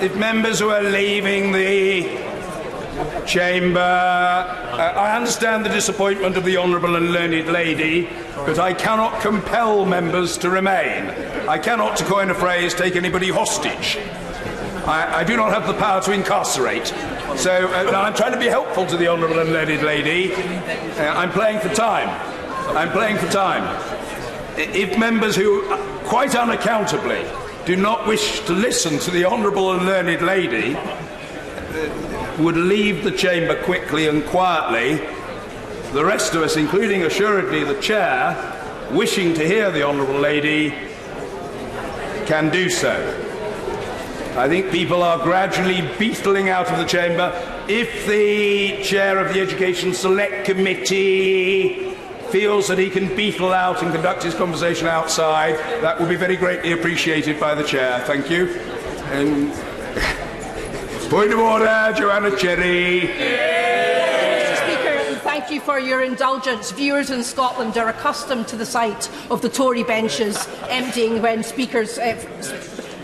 If members who are leaving the chamber, I understand the disappointment of the honourable and learned lady, but I cannot compel members to remain. I cannot, to coin a phrase, take anybody hostage. I do not have the power to incarcerate. So I'm trying to be helpful to the honourable and learned lady. I'm playing for time. I'm playing for time. If members who, quite unaccountably, do not wish to listen to the honourable and learned lady would leave the chamber quickly and quietly, the rest of us, including assuredly the chair, wishing to hear the honourable lady, can do so. I think people are gradually beetling out of the chamber. If the chair of the Education Select Committee feels that he can beetle out and conduct his conversation outside, that will be very greatly appreciated by the chair. Thank you. Point of order, Joanna Cherry. Mr. Speaker, thank you for your indulgence. Viewers in Scotland are accustomed to the sight of the Tory benches emptying when speakers,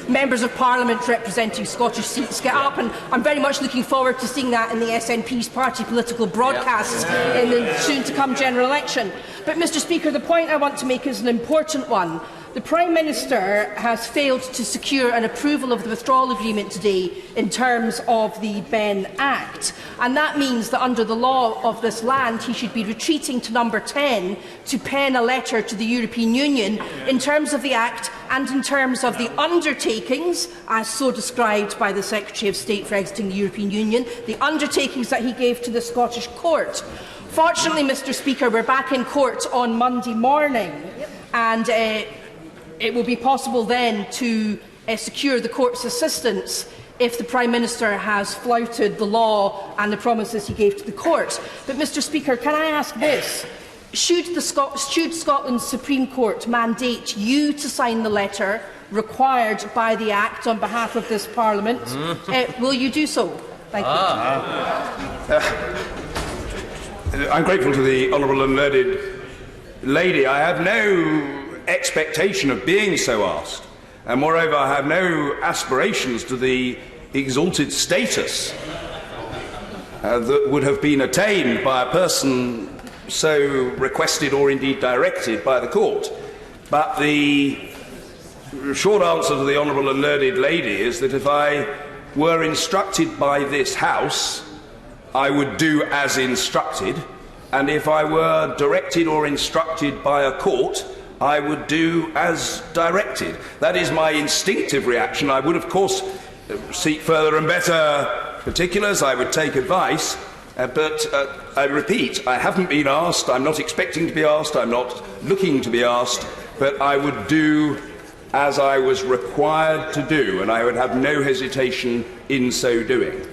members of Parliament representing Scottish seats get up, and I'm very much looking forward to seeing that in the SNP's party political broadcasts in the soon-to-come general election. But, Mr. Speaker, the point I want to make is an important one. The Prime Minister has failed to secure an approval of the withdrawal agreement today in terms of the Benn Act, and that means that under the law of this land he should be retreating to number 10 to pen a letter to the European Union in terms of the Act and in terms of the undertakings, as so described by the Secretary of State for exiting the European Union, the undertakings that he gave to the Scottish Court. Fortunately, Mr. Speaker, we're back in court on Monday morning, and it will be possible then to secure the court's assistance if the Prime Minister has flouted the law and the promises he gave to the court. But, Mr. Speaker, can I ask this? Should Scotland's Supreme Court mandate you to sign the letter required by the Act on behalf of this Parliament, will you do so? Thank you. I'm grateful to the honourable and learned lady. I have no expectation of being so asked, and moreover I have no aspirations to the exalted status that would have been attained by a person so requested or indeed directed by the court. But the short answer to the honourable and learned lady is that if I were instructed by this House, I would do as instructed, and if I were directed or instructed by a court, I would do as directed. That is my instinctive reaction. I would, of course, seek further and better particulars. I would take advice. But I repeat, I haven't been asked. I'm not expecting to be asked. I'm not looking to be asked. But I would do as I was required to do, and I would have no hesitation in so doing.